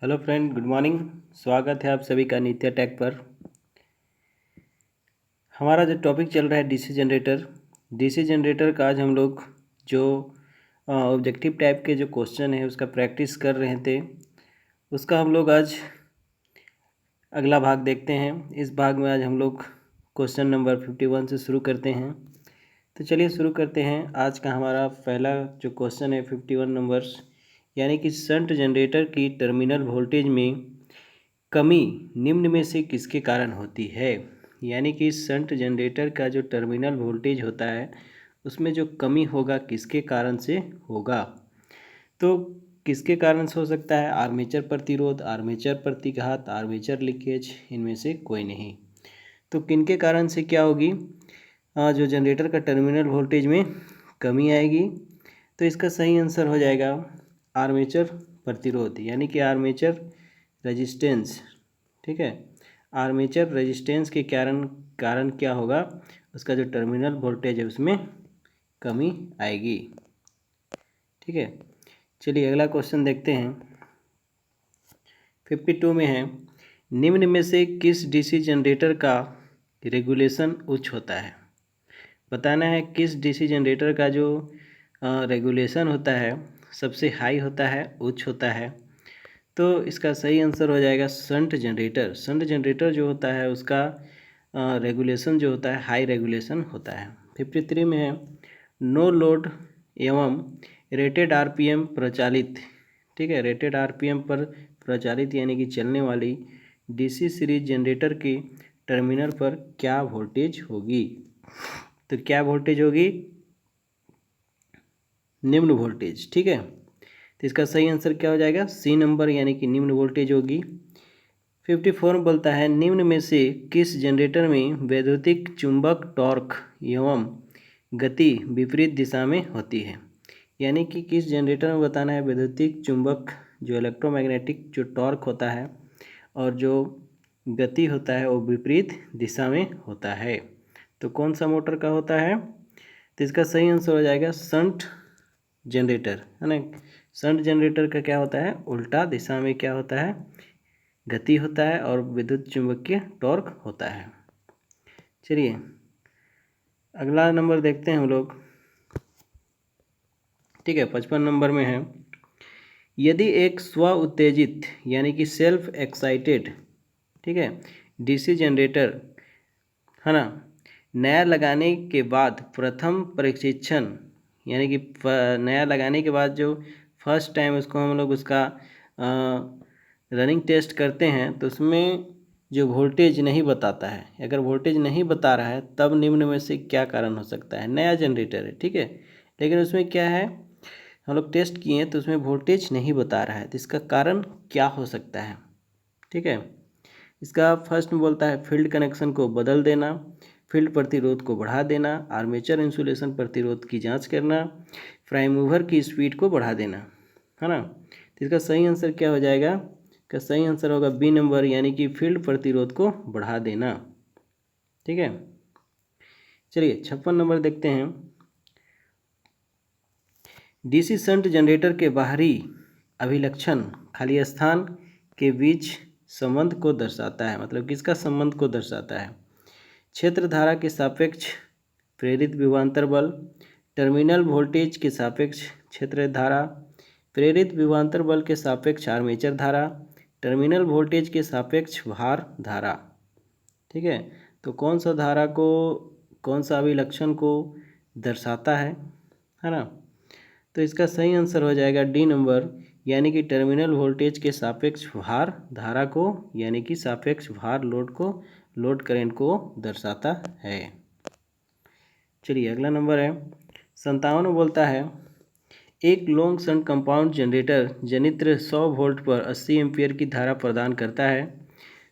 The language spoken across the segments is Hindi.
Hello friend, good morning. स्वागत है आप सभी का नित्य टेक पर। हमारा जो टॉपिक चल रहा है डीसी जनरेटर का आज हम लोग जो ऑब्जेक्टिव टाइप के जो क्वेश्चन है उसका प्रैक्टिस कर रहे थे, उसका हम लोग आज अगला भाग देखते हैं। इस भाग में आज हम लोग क्वेश्चन नंबर 51 से शुरू करते हैं। तो चलिए शुरू करते हैं। आज का हमारा पहला जो क्वेश्चन है 51 नंबर्स, यानी कि शंट जनरेटर की टर्मिनल वोल्टेज में कमी निम्न में से किसके कारण होती है। यानी कि शंट जनरेटर का जो टर्मिनल वोल्टेज होता है उसमें जो कमी होगा किसके कारण से होगा। तो किसके कारण से हो सकता है? आर्मेचर प्रतिरोध, आर्मेचर प्रतिघात, आर्मेचर लीकेज, इनमें से कोई नहीं। तो किनके कारण से क्या होगी? जो जनरेटर का टर्मिनल वोल्टेज में कमी आएगी। तो इसका सही आंसर हो जाएगा आर्मेचर प्रतिरोध, यानी कि आर्मेचर रेजिस्टेंस। ठीक है, आर्मेचर रेजिस्टेंस के कारण क्या होगा? उसका जो टर्मिनल वोल्टेज है उसमें कमी आएगी। ठीक है, चलिए अगला क्वेश्चन देखते हैं। 52 में है, निम्न में से किस डीसी जनरेटर का रेगुलेशन उच्च होता है। बताना है किस डीसी जनरेटर का जो रेगुलेशन होता है सबसे हाई होता है, उच्च होता है। तो इसका सही आंसर हो जाएगा शंट जनरेटर। शंट जनरेटर जो होता है उसका रेगुलेशन जो होता है हाई रेगुलेशन होता है। 53 में है, नो लोड एवं रेटेड आरपीएम प्रचालित। ठीक है, रेटेड आरपीएम पर प्रचालित यानी कि चलने वाली डीसी सीरीज जनरेटर की टर्मिनल पर क्या वोल्टेज होगी। तो क्या वोल्टेज होगी? निम्न वोल्टेज। ठीक है, तो इसका सही आंसर क्या हो जाएगा? सी नंबर, यानी कि निम्न वोल्टेज होगी। 54 बोलता है, निम्न में से किस जनरेटर में वैद्युतिक चुंबक टॉर्क एवं गति विपरीत दिशा में होती है। यानी कि किस जनरेटर में बताना है वैद्युतिक चुंबक जो इलेक्ट्रोमैग्नेटिक जो टॉर्क होता है और जो गति होता है वो विपरीत दिशा में होता है। तो कौन सा मोटर का होता है? तो इसका सही आंसर हो जाएगा शंट जनरेटर, है ना। शंट जनरेटर का क्या होता है? उल्टा दिशा में क्या होता है? गति होता है और विद्युत चुंबकीय टॉर्क होता है। चलिए अगला नंबर देखते हैं हम लोग। ठीक है, 55 नंबर में है, यदि एक स्व उत्तेजित यानी कि सेल्फ एक्साइटेड, ठीक है, डीसी जनरेटर, है ना, नया लगाने के बाद प्रथम परीक्षण यानी कि नया लगाने के बाद जो फर्स्ट टाइम उसको हम लोग उसका रनिंग टेस्ट करते हैं तो उसमें जो वोल्टेज नहीं बताता है, अगर वोल्टेज नहीं बता रहा है तब निम्न में से क्या कारण हो सकता है। नया जनरेटर है, ठीक है, लेकिन उसमें क्या है, हम लोग टेस्ट किए हैं तो उसमें वोल्टेज नहीं बता रहा है, तो इसका कारण क्या हो सकता है। ठीक है, इसका फर्स्ट में बोलता है फील्ड कनेक्शन को बदल देना, फील्ड प्रतिरोध को बढ़ा देना, आर्मेचर इंसुलेशन प्रतिरोध की जांच करना, प्राइम मूवर की स्पीड को बढ़ा देना, है ना। तो इसका सही आंसर क्या हो जाएगा? इसका सही आंसर होगा बी नंबर, यानी कि फील्ड प्रतिरोध को बढ़ा देना। ठीक है, चलिए 56 नंबर देखते हैं। डीसी शंट जनरेटर के बाहरी अभिलक्षण खाली स्थान के बीच संबंध को दर्शाता है। मतलब किसका संबंध को दर्शाता है? क्षेत्र धारा के सापेक्ष प्रेरित विभवांतर बल, टर्मिनल वोल्टेज के सापेक्ष क्षेत्र धारा, प्रेरित विभवांतर बल के सापेक्ष आर्मेचर धारा, टर्मिनल वोल्टेज के सापेक्ष भार धारा। ठीक है, तो कौन सा धारा को, कौन सा अभिलक्षण को दर्शाता है ना। तो इसका सही आंसर हो जाएगा डी नंबर, यानी कि टर्मिनल वोल्टेज के सापेक्ष भार धारा को, यानी कि सापेक्ष भार लोड को, लोड करंट को दर्शाता है। चलिए अगला नंबर है 57 बोलता है, एक लॉन्ग शंट कंपाउंड जनरेटर जनित्र 100 वोल्ट पर 80 एम्पियर की धारा प्रदान करता है।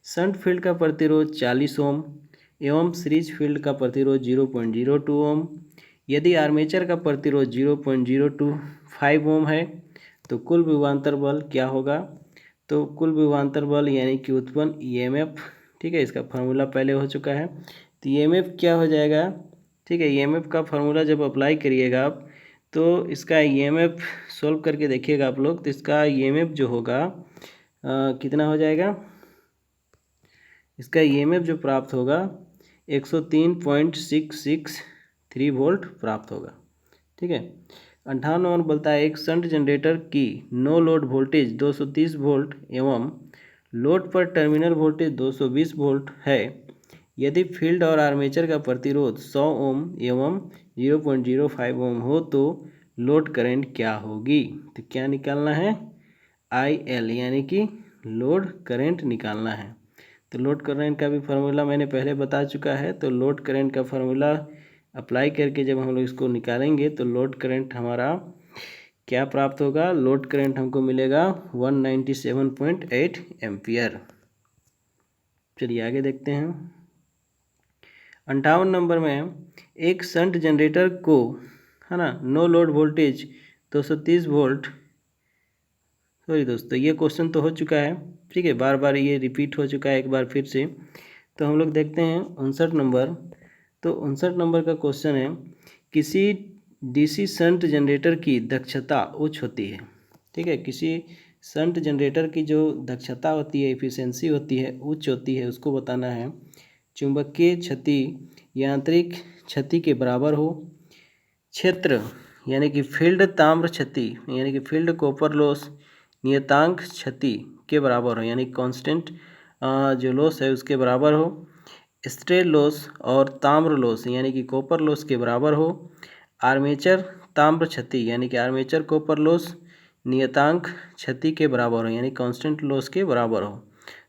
शंट फील्ड का प्रतिरोध 40 ओम एवं सीरीज फील्ड का प्रतिरोध 0.02 ओम। यदि आर्मेचर का प्रतिरोध 0.025 ओम है तो कुल विभवांतर बल क्या होगा? तो कुल विभवांतर बल यानी कि उत्पन्न ईएमएफ, ठीक है, इसका फार्मूला पहले हो चुका है, तो ईएमएफ क्या हो जाएगा? ठीक है, ईएमएफ का फार्मूला जब अप्लाई करिएगा आप तो इसका ईएमएफ सॉल्व करके देखिएगा आप लोग, तो इसका ईएमएफ जो होगा कितना हो जाएगा, इसका ईएमएफ जो प्राप्त होगा 103.663 वोल्ट प्राप्त होगा। ठीक है। 58 नंबर बोलता है एक शंट जनरेटर की नो लोड वोल्टेज 230 वोल्ट एवं लोड पर टर्मिनल वोल्टेज 220 वोल्ट है। यदि फील्ड और आर्मेचर का प्रतिरोध 100 ओम एवं 0.05 ओम हो तो लोड करंट क्या होगी। तो क्या निकालना है, IL यानी कि लोड करंट निकालना है। तो लोड करंट का भी फार्मूला मैंने पहले बता चुका है। तो लोड करंट का फार्मूला अप्लाई करके जब हम लोग इसको निकालेंगे तो लोड करंट हमारा क्या प्राप्त होगा, लोड करंट हमको मिलेगा 197.8 एम्पियर। चलिए आगे देखते हैं। 58 नंबर में एक शंट जनरेटर को, है ना, no load voltage 230 volt, sorry दोस्तों ये क्वेश्चन तो हो चुका है, ठीक है, बार बार ये रिपीट हो चुका है एक बार फिर से। तो हम लोग देखते हैं 59 नंबर। तो 59 नंबर का क्वेश्चन है किसी डीसी शंट जनरेटर की दक्षता उच्च होती है। ठीक है, किसी शंट जनरेटर की जो दक्षता होती है, एफिशिएंसी होती है, उच्च होती है, उसको बताना है। चुंबकीय क्षति यांत्रिक क्षति के बराबर हो। क्षेत्र यानी कि फील्ड ताम्र क्षति यानी कि फील्ड कॉपर लॉस नियतांक क्षति के बराबर हो, यानी कांस्टेंट जो लॉस है उसके बराबर हो। स्ट्रे लॉस और ताम्र लॉस यानी कि कॉपर लॉस के बराबर हो। आर्मेचर ताम्र क्षति यानी कि आर्मेचर कॉपर लॉस नियतांक क्षति के बराबर हो, यानी कांस्टेंट लॉस के बराबर हो।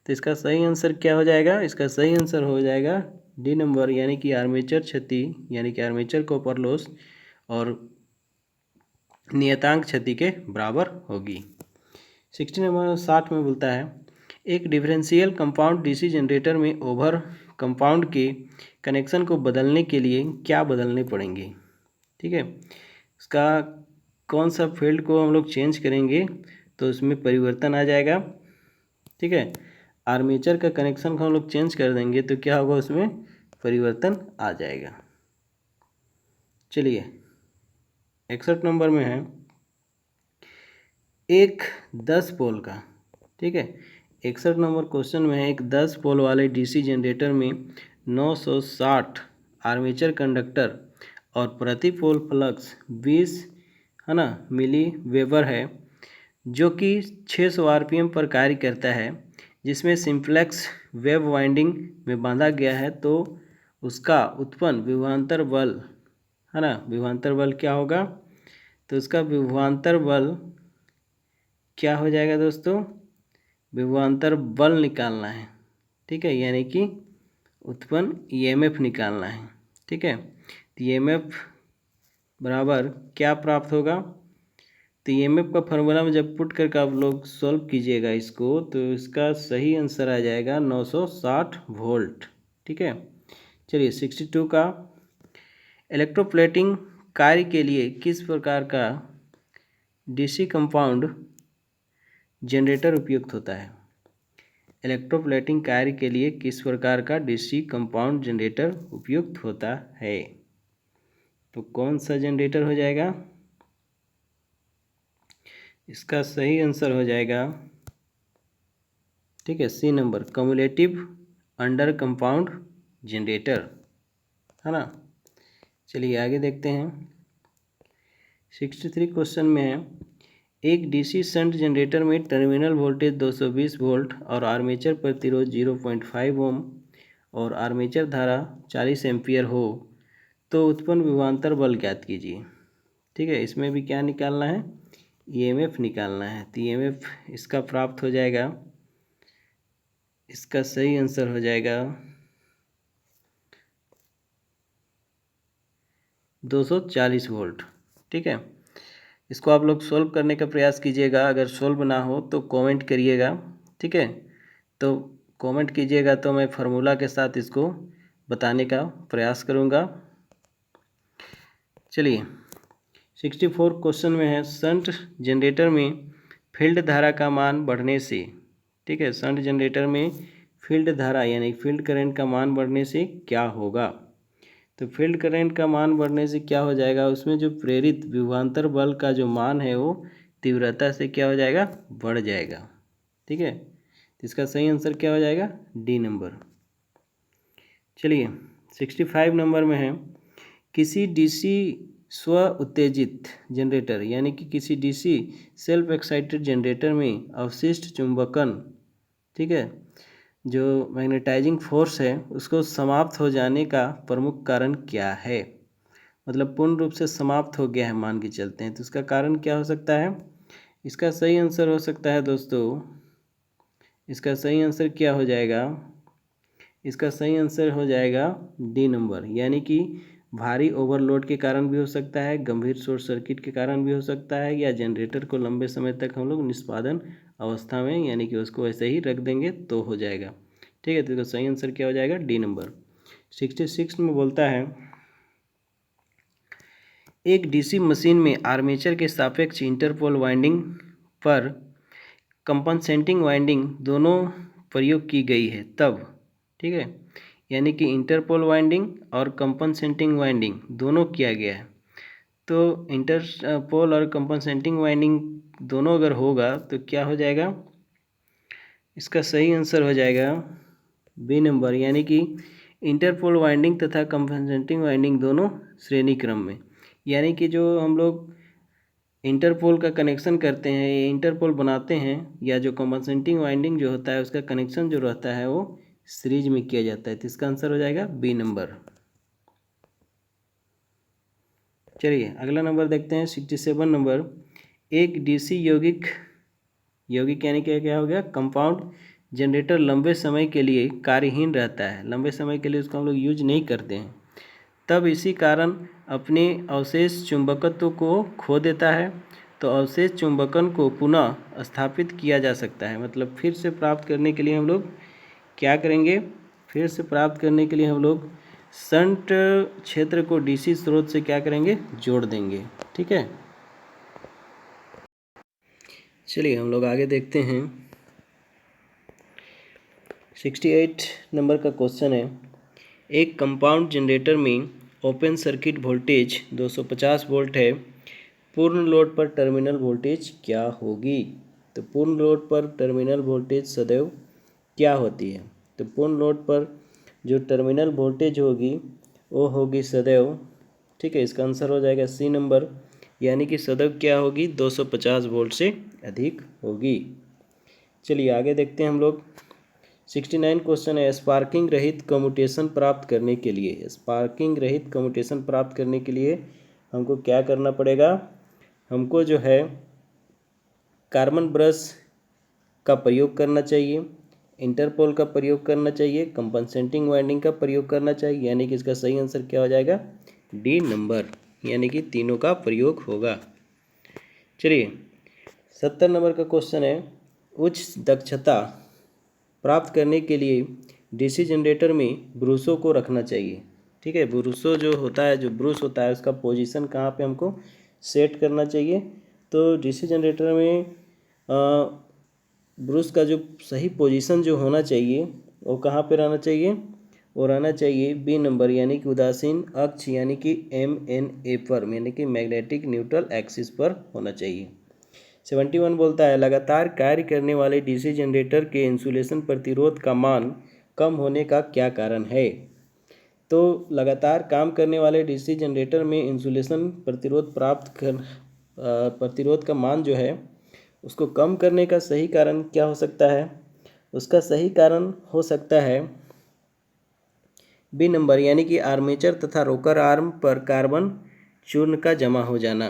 तो इसका सही आंसर क्या हो जाएगा, इसका सही आंसर हो जाएगा डी नंबर, यानी कि आर्मेचर क्षति यानी कि आर्मेचर कॉपर लॉस और नियतांक क्षति के बराबर होगी। 60 नंबर 60 में बोलता है एक डिफरेंशियल कंपाउंड डीसी जनरेटर में ओवर कंपाउंड के कनेक्शन को बदलने के लिए क्या बदलने पड़ेंगे। ठीक है, इसका कौन सा फील्ड को हम लोग चेंज करेंगे तो उसमें परिवर्तन आ जाएगा। ठीक है, आर्मेचर का कनेक्शन को हम लोग चेंज कर देंगे तो क्या होगा, उसमें परिवर्तन आ जाएगा। चलिए 61 नंबर में है एक 10 पोल का, ठीक है, 61 नंबर क्वेश्चन में है एक 10 पोल वाले डीसी जनरेटर में 960 आर्मेचर कंडक्टर और प्रति पोल फ्लक्स 20, है ना, मिली वेबर है, जो कि 600 आरपीएम पर कार्य करता है, जिसमें सिंप्लेक्स वेव वाइंडिंग में बांधा गया है। तो उसका उत्पन्न विभवांतर बल, है ना, विभवांतर बल क्या होगा, तो उसका विभवांतर बल क्या हो जाएगा दोस्तों, विभवांतर बल निकालना है। ठीक है, यानी कि उत्पन्न ईएमएफ निकालना है। ठीक है, तो ईएमएफ बराबर क्या प्राप्त होगा, तो ईएमएफ का फार्मूला में जब पुट करके आप लोग सॉल्व कीजिएगा इसको तो इसका सही आंसर आ जाएगा 960 वोल्ट। ठीक है, चलिए 62 का इलेक्ट्रोप्लेटिंग कार्य के लिए किस प्रकार का डीसी कंपाउंड जनरेटर उपयुक्त होता है। इलेक्ट्रोप्लेटिंग कार्य के लिए किस प्रकार का डीसी कंपाउंड जनरेटर उपयुक्त होता है, तो कौन सा जनरेटर हो जाएगा, इसका सही आंसर हो जाएगा, ठीक है, C number, cumulative under compound generator, है ना। चलिए आगे देखते हैं। 63 क्वेश्चन में है एक डीसी शंट जनरेटर में टर्मिनल वोल्टेज 220 वोल्ट और आर्मेचर प्रतिरोध 0.5 ओम और आर्मेचर धारा 40 एम्पियर हो तो उत्पन्न विभवांतर बल ज्ञात कीजिए। ठीक है, इसमें भी क्या निकालना है, ईएमएफ निकालना है। तो ईएमएफ इसका प्राप्त हो जाएगा, इसका सही आंसर हो जाएगा 240 वोल्ट। ठीक है, इसको आप लोग सोल्व करने का प्रयास कीजिएगा, अगर सोल्व ना हो तो कमेंट करिएगा। ठीक है, तो कमेंट कीजिएगा तो मैं फार्मूला के साथ इसको बताने का प्रयास करूँगा। चलिए 64 क्वेश्चन में है शंट जनरेटर में फील्ड धारा का मान बढ़ने से, ठीक है, शंट जनरेटर में फील्ड धारा यानी फील्ड करंट का मान बढ़ने से क्या होगा। तो फील्ड करंट का मान बढ़ने से क्या हो जाएगा, उसमें जो प्रेरित विभवांतर बल का जो मान है वो तीव्रता से क्या हो जाएगा, बढ़ जाएगा। ठीक है, तो इसका सही आंसर क्या हो जाएगा? D number. चलिए 65 नंबर में है, किसी डीसी स्व उत्तेजित जनरेटर यानी कि किसी डीसी सेल्फ एक्साइटेड जनरेटर में अवशिष्ट चुंबकन, ठीक है, जो मैग्नेटाइजिंग फोर्स है उसको समाप्त हो जाने का प्रमुख कारण क्या है? मतलब पूर्ण रूप से समाप्त हो गया है मान के चलते हैं, तो इसका कारण क्या हो सकता है? इसका सही आंसर हो सकता है दोस्तों, इसका सही आंसर क्या हो जाएगा? इसका सही आंसर हो जाएगा डी नंबर, यानी कि भारी ओवरलोड के कारण भी हो सकता है, गंभीर शॉर्ट सर्किट के कारण भी हो सकता है, या जनरेटर को लंबे समय तक हम लोग निष्पादन अवस्था में यानी कि उसको ऐसे ही रख देंगे तो हो जाएगा। ठीक है, तो इसका सही आंसर क्या हो जाएगा? D number. 66 में बोलता है, एक डीसी मशीन में आर्मेचर के सापेक्ष इंटरपोल वाइंडिंग पर कंपनसेटिंग वाइंडिंग दोनों प्रयोग की गई है तब, ठीक है, यानी कि इंटरपोल वाइंडिंग और कंपनसेटिंग वाइंडिंग दोनों किया गया है, तो इंटरपोल और कंपनसेटिंग वाइंडिंग दोनों अगर होगा तो क्या हो जाएगा? इसका सही आंसर हो जाएगा बी नंबर, यानी कि इंटरपोल वाइंडिंग तथा कंपनसेटिंग वाइंडिंग दोनों श्रेणी क्रम में, यानी कि जो हम लोग इंटरपोल का कनेक्शन करते हैं, ये इंटरपोल बनाते हैं, या जो कंपनसेटिंग वाइंडिंग जो होता है उसका कनेक्शन जो रहता है वो सीरीज में किया जाता है, तो इसका आंसर हो जाएगा बी नंबर। चलिए अगला नंबर देखते हैं 67 नंबर, एक डीसी यौगिक यानी क्या हो गया? कंपाउंड जनरेटर लंबे समय के लिए कार्यहीन रहता है, लंबे समय के लिए उसको हम लोग यूज नहीं करते हैं, तब इसी कारण अपने अवशेष चुंबकत्व को खो देता है, तो अवशेष चुंबकन को पुनः स्थापित किया जा सकता है, मतलब फिर से प्राप्त करने के लिए हम लोग क्या करेंगे? फिर से प्राप्त करने के लिए हम लोग शंट क्षेत्र को डीसी स्रोत से क्या करेंगे? जोड़ देंगे। ठीक है, चलिए हम लोग आगे देखते हैं। 68 नंबर का क्वेश्चन है, एक कंपाउंड जनरेटर में ओपन सर्किट वोल्टेज 250 वोल्ट है, पूर्ण लोड पर टर्मिनल वोल्टेज क्या होगी? तो पूर्ण लोड पर टर्मिनल वोल्टेज सदैव क्या होती है? तो पूर्ण लोड पर जो टर्मिनल वोल्टेज होगी वो होगी सदैव, ठीक है, इसका आंसर हो जाएगा सी नंबर, यानी कि सदैव क्या होगी? 250 वोल्ट से अधिक होगी। चलिए आगे देखते हैं हम लोग। 69 क्वेश्चन है, स्पार्किंग रहित कम्यूटेशन प्राप्त करने के लिए, स्पार्किंग रहित कम्यूटेशन प्राप्त करने के लिए हमको क्या करना पड़ेगा? हमको जो है कार्बन ब्रश का प्रयोग करना चाहिए, इंटरपोल का प्रयोग करना चाहिए, कंपनसेटिंग वाइंडिंग का प्रयोग करना चाहिए, यानी कि इसका सही आंसर क्या हो जाएगा? डी नंबर, यानी कि तीनों का प्रयोग होगा। चलिए 70 नंबर का क्वेश्चन है, उच्च दक्षता प्राप्त करने के लिए डीसी जनरेटर में ब्रूसों को रखना चाहिए। ठीक है, ब्रूसो जो होता है, जो ब्रूस होता है उसका पोजीशन कहाँ पे हमको सेट करना चाहिए? तो डीसी जनरेटर में ब्रूस का जो सही पोजीशन जो होना चाहिए वो कहाँ पे रहना चाहिए? वो रहना चाहिए बी नंबर, यानी कि उदासीन अक्ष यानी कि MNA पर, यानी कि मैग्नेटिक न्यूट्रल एक्सिस पर होना चाहिए। 71 बोलता है, लगातार कार्य करने वाले डीसी जनरेटर के इंसुलेशन प्रतिरोध का मान कम होने का क्या कारण है? तो लगातार काम करने वाले डीसी जनरेटर में इंसुलेशन प्रतिरोध का मान जो है उसको कम करने का सही कारण क्या हो सकता है? उसका सही कारण हो सकता है बी नंबर, यानी कि आर्मेचर तथा रोकर आर्म पर कार्बन चूर्ण का जमा हो जाना।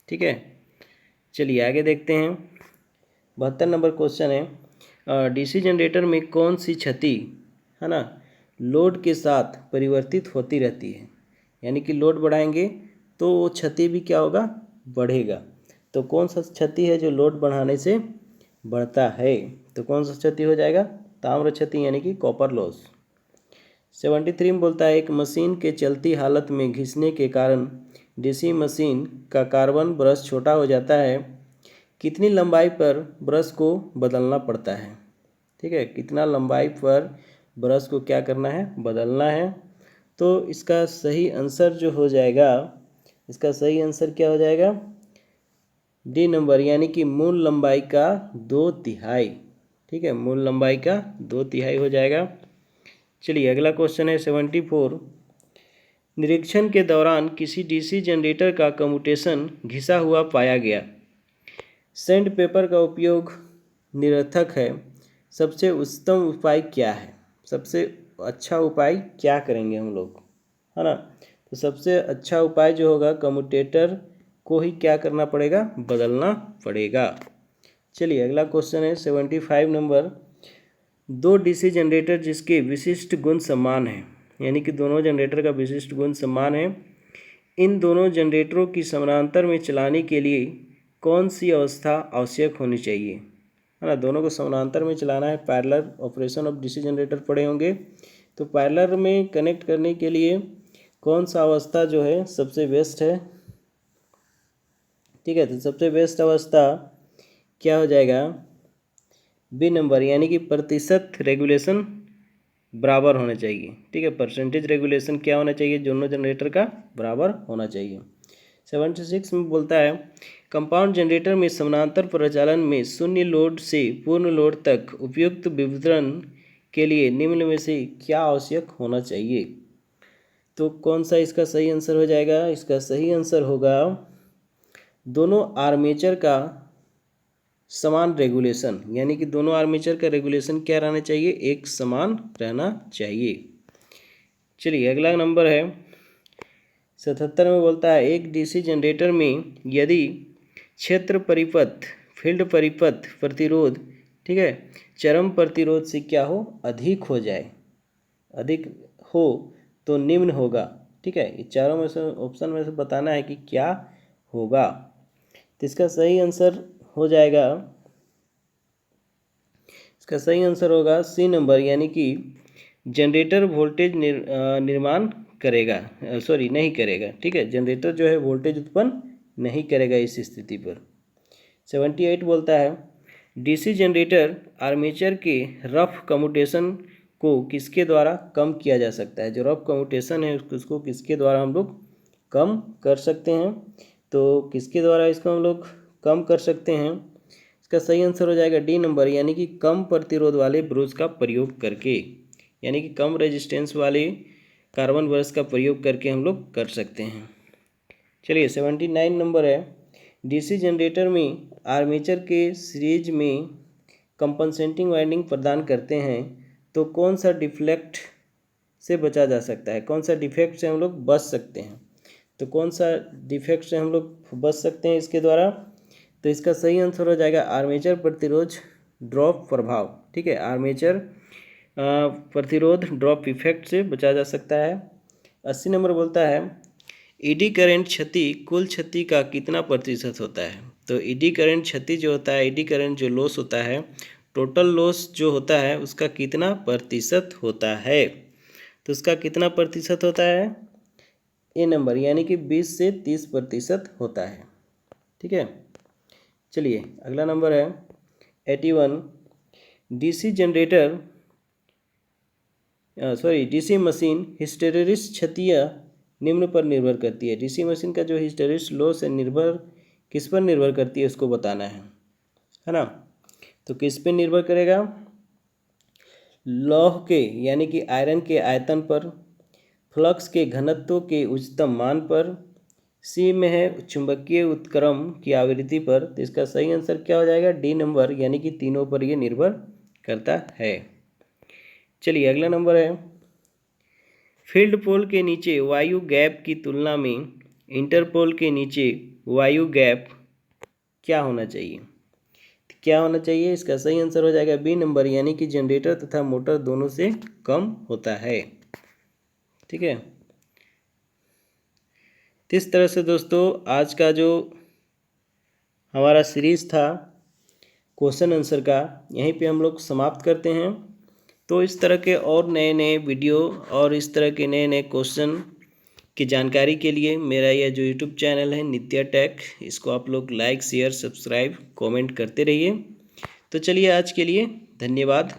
ठीक है, चलिए आगे देखते हैं। 72 नंबर क्वेश्चन है, डीसी जनरेटर में कौन सी क्षति है ना लोड के साथ परिवर्तित होती रहती है? यानी कि लोड बढ़ाएंगे तो वो क्षति भी क्या होगा? बढ़ेगा। तो कौन सा क्षति है जो लोड बढ़ाने से बढ़ता है? तो कौन सा क्षति हो जाएगा? ताम्र क्षति, यानी कि कॉपर लॉस। 73 में बोलता है, एक मशीन के चलती हालत में घिसने के कारण डीसी मशीन का कार्बन ब्रश छोटा हो जाता है, कितनी लंबाई पर ब्रश को बदलना पड़ता है? ठीक है, कितना लंबाई पर ब्रश को क्या करना है? बदलना है। तो इसका सही आंसर जो हो जाएगा, इसका सही आंसर क्या हो जाएगा? डी नंबर, यानी कि मूल लंबाई का 2/3। ठीक है, मूल लंबाई का 2/3 हो जाएगा। चलिए अगला क्वेश्चन है 74। निरीक्षण के दौरान किसी डीसी जनरेटर का कम्यूटेशन घिसा हुआ पाया गया। सैंड पेपर का उपयोग निरर्थक है, सबसे उत्तम उपाय क्या है? सबसे अच्छा उपाय क्या करेंगे हम लोग, है ना? तो सबसे अच्छा उपाय जो होगा, कम्यूटेटर को ही क्या करना पड़ेगा, बदलना पड़ेगा। चलिए अगला क्वेश्चन है 75 नंबर। दो डीसी जनरेटर जिसके विशिष्ट गुण समान हैं, यानी कि दोनों जनरेटर का विशिष्ट गुण समान है, इन दोनों जनरेटरों की समानांतर में चलाने के लिए कौन सी अवस्था आवश्यक होनी चाहिए, है ना? दोनों को समानांतर में चलाना है, parallel operation of DC generator पढ़े होंगे। तो पैरेलल में कनेक्ट करने के लिए कौन सा अवस्था जो है सबसे बेस्ट है? ठीक है, तो सबसे बेस्ट अवस्था क्या हो जाएगा, बी नंबर, यानी कि प्रतिशत रेगुलेशन बराबर होना चाहिए। ठीक है, परसेंटेज रेगुलेशन क्या होना चाहिए, दोनों जनरेटर का बराबर होना चाहिए। 76 में बोलता है कंपाउंड जनरेटर में समानांतर प्रचालन में शून्य लोड से पूर्ण लोड तक उपयुक्त वितरण के लिए निम्न में से क्या आवश्यक होना चाहिए? तो कौन सा इसका सही आंसर हो जाएगा? इसका सही आंसर होगा दोनों आर्मेचर का समान रेगुलेशन, यानी कि दोनों आर्मेचर का रेगुलेशन क्या रहना चाहिए, एक समान रहना चाहिए। चलिए अगला नंबर है 77 में बोलता है एक डीसी जनरेटर में यदि क्षेत्र परिपथ, फील्ड परिपथ प्रतिरोध, ठीक है, चरम प्रतिरोध से क्या हो, अधिक हो जाए, अधिक हो तो निम्न होगा। ठीक है, ये चारों में से ऑप्शन में से बताना है कि क्या होगा। तो इसका सही आंसर हो जाएगा, इसका सही आंसर होगा सी नंबर, यानी कि जनरेटर वोल्टेज निर्माण करेगा, सॉरी नहीं करेगा। ठीक है, जनरेटर जो है वोल्टेज उत्पन्न नहीं करेगा इस स्थिति पर। 78 बोलता है डीसी जनरेटर आर्मेचर के रफ कम्यूटेशन को किसके द्वारा कम किया जा सकता है? जो रफ कम्यूटेशन है उसको किसके द्वारा हम लोग कम कर सकते हैं? तो किसके द्वारा इसको हम लोग कम कर सकते हैं? इसका सही आंसर हो जाएगा डी नंबर, यानी कि कम प्रतिरोध वाले ब्रूस का प्रयोग करके, यानी कि कम रेजिस्टेंस वाले कार्बन ब्रश का प्रयोग करके हम लोग कर सकते हैं। चलिए 79 नंबर है डीसी जनरेटर में आर्मेचर के सीरीज में कंपनसेटिंग वाइंडिंग प्रदान करते हैं, तो कौन सा डिफ्लेक्ट से बचा जा सकता है, कौन सा डिफेक्ट से हम लोग बच सकते हैं? तो कौन सा डिफेक्ट से हम लोग बच सकते हैं इसके द्वारा? तो इसका सही आंसर हो जाएगा आर्मेचर प्रतिरोध ड्रॉप प्रभाव। ठीक है, आर्मेचर प्रतिरोध ड्रॉप इफेक्ट से बचा जा सकता है। 80 नंबर बोलता है ईडी करंट क्षति कुल क्षति का कितना प्रतिशत होता है? तो ईडी करंट क्षति जो होता है, ईडी करंट जो लॉस होता है, टोटल लॉस जो होता है उसका कितना प्रतिशत होता है? तो उसका कितना प्रतिशत होता है? ए नंबर, यानी कि 20 से 30% होता है। ठीक है, चलिए अगला नंबर है 81। DC generator DC machine hysteresis क्षतियाँ निम्न पर निर्भर करती है। डीसी मशीन का जो हिस्टेरेसिस लॉस है निर्भर किस पर निर्भर करती है उसको बताना है ना? तो किस पे निर्भर करेगा? लौह के यानी कि आयरन के आयतन पर, फ्लक्स के घनत्व के उच्चतम मान पर, सी में है चुंबकीय उत्क्रमण की आवृत्ति पर। तो इसका सही आंसर क्या हो जाएगा? डी नंबर, यानी कि तीनों पर ये निर्भर करता है। चलिए अगला नंबर है फील्ड पोल के नीचे वायु गैप की तुलना में इंटरपोल के नीचे वायु गैप क्या होना चाहिए? क्या होना चाहिए? इसका सही आंसर हो जाएगा बी नंबर, यानी कि जनरेटर तथा मोटर दोनों से कम होता है। ठीक है, इस तरह से दोस्तों आज का जो हमारा सीरीज़ था क्वेश्चन आंसर का, यहीं पे हम लोग समाप्त करते हैं। तो इस तरह के और नए नए वीडियो और इस तरह के नए नए क्वेश्चन की जानकारी के लिए मेरा यह जो यूट्यूब चैनल है नित्या टेक, इसको आप लोग लाइक शेयर सब्सक्राइब कमेंट करते रहिए। तो चलिए आज के लिए धन्यवाद।